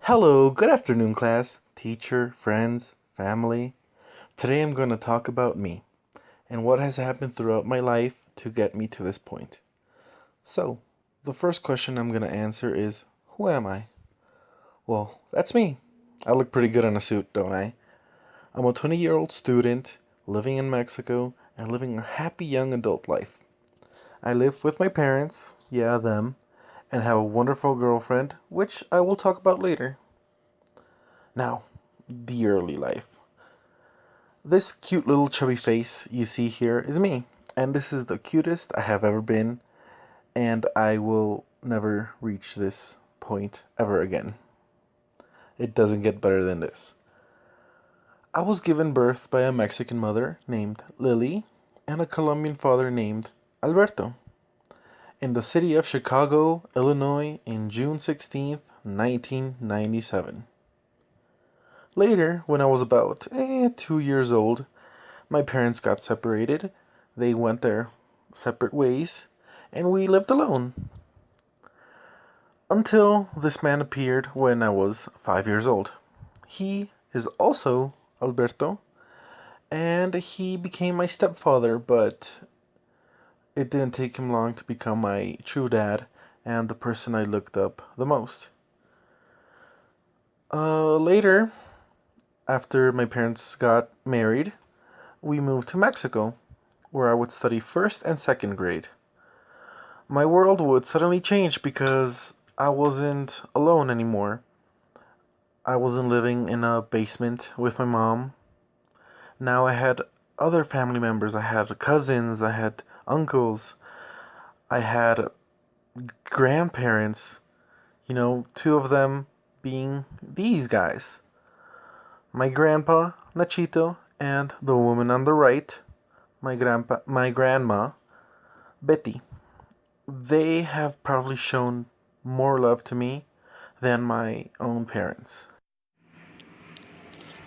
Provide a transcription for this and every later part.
Hello, good afternoon, class, teacher, friends, family. Today I'm going to talk about me and what has happened throughout my life to get me to this point. So, the first question I'm going to answer is, who am I? Well, that's me. I look pretty good in a suit, don't I? I'm a 20-year-old student living in Mexico and living a happy young adult life. I live with my parents, yeah, them, and have a wonderful girlfriend, which I will talk about later. Now, the early life. This cute little chubby face you see here is me, and this is the cutest I have ever been, and I will never reach this point ever again. It doesn't get better than this. I was given birth by a Mexican mother named Lily and a Colombian father named Alberto in the city of Chicago, Illinois in June 16th, 1997. Later, when I was about 2 years old, my parents got separated. They went their separate ways, and we lived alone. Until this man appeared when I was 5 years old. He is also Alberto, and he became my stepfather, but it didn't take him long to become my true dad and the person I looked up the most. Later, after my parents got married, we moved to Mexico, where I would study first and second grade. My world would suddenly change because I wasn't alone anymore. I wasn't living in a basement with my mom. Now I had other family members. I had cousins, I had uncles, I had grandparents, two of them being these guys. My grandpa, Nachito, and the woman on the right, my grandma, Betty. They have probably shown more love to me than my own parents.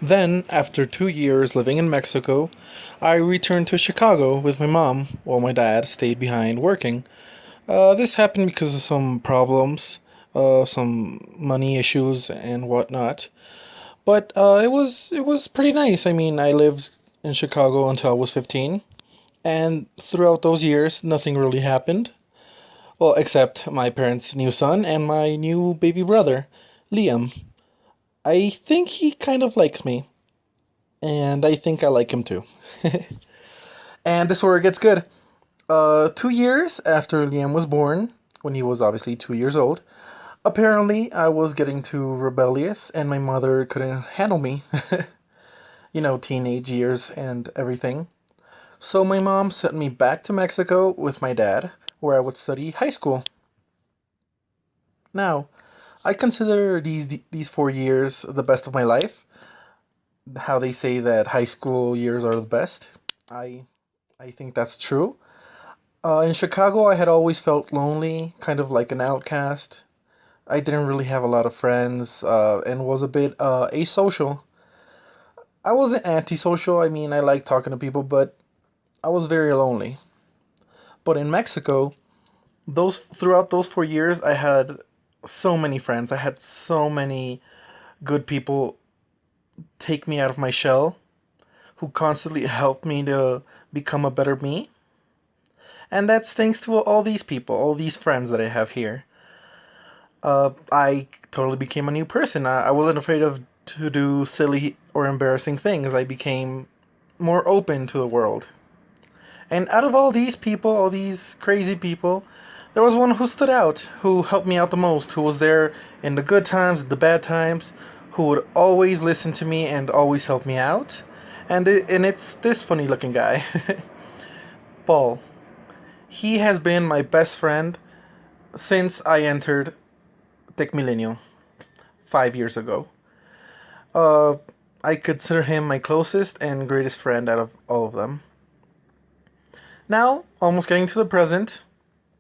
Then, after 2 years living in Mexico, I returned to Chicago with my mom while my dad stayed behind working. This happened because of some problems, some money issues and whatnot. But it was pretty nice. I mean, I lived in Chicago until I was 15, and throughout those years, nothing really happened. Well, except my parents' new son and my new baby brother, Liam. I think he kind of likes me, and I think I like him too. And this is where it gets good. 2 years after Liam was born, when he was obviously 2 years old, apparently I was getting too rebellious and my mother couldn't handle me. Teenage years and everything. So my mom sent me back to Mexico with my dad, where I would study high school. Now, I consider these 4 years the best of my life. How they say that high school years are the best. I I think that's true. In Chicago, I had always felt lonely, kind of like an outcast. I didn't really have a lot of friends, and was a bit asocial. I wasn't antisocial. I mean, I liked talking to people, but I was very lonely. But in Mexico, those throughout those 4 years, I had so many friends. I had so many good people take me out of my shell, who constantly helped me to become a better me. And that's thanks to all these people, all these friends that I have here. I totally became a new person. I wasn't afraid of to do silly or embarrassing things. I became more open to the world. And out of all these people, all these crazy people, there was one who stood out, who helped me out the most, who was there in the good times, the bad times, who would always listen to me and always help me out. And it's this funny looking guy, Paul. He has been my best friend since I entered Tech Milenio 5 years ago. Uh, I consider him my closest and greatest friend out of all of them. Now, almost getting to the present,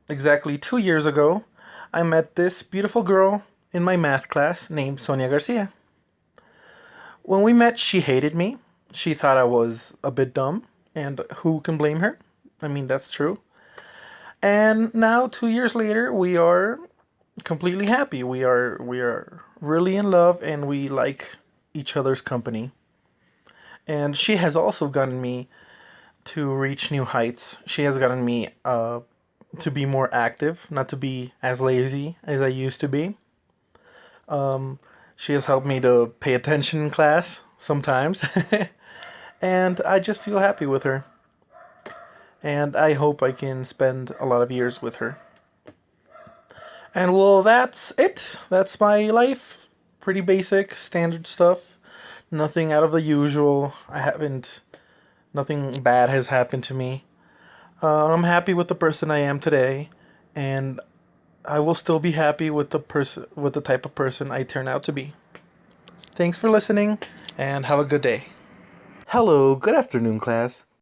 exactly 2 years ago, I met this beautiful girl in my math class named Sonia Garcia. When we met, she hated me. She thought I was a bit dumb, and who can blame her? I mean, that's true. And now, 2 years later, we are completely happy. We are really in love and we like each other's company. And she has also gotten me to reach new heights. She has gotten me to be more active, not to be as lazy as I used to be. Um, she has helped me to pay attention in class sometimes, and I just feel happy with her. And I hope I can spend a lot of years with her. And well, that's it. That's my life. Pretty basic, standard stuff. Nothing out of the usual. Nothing bad has happened to me. I'm happy with the person I am today, and I will still be happy with the type of person I turn out to be. Thanks for listening, and have a good day. Hello, good afternoon, class.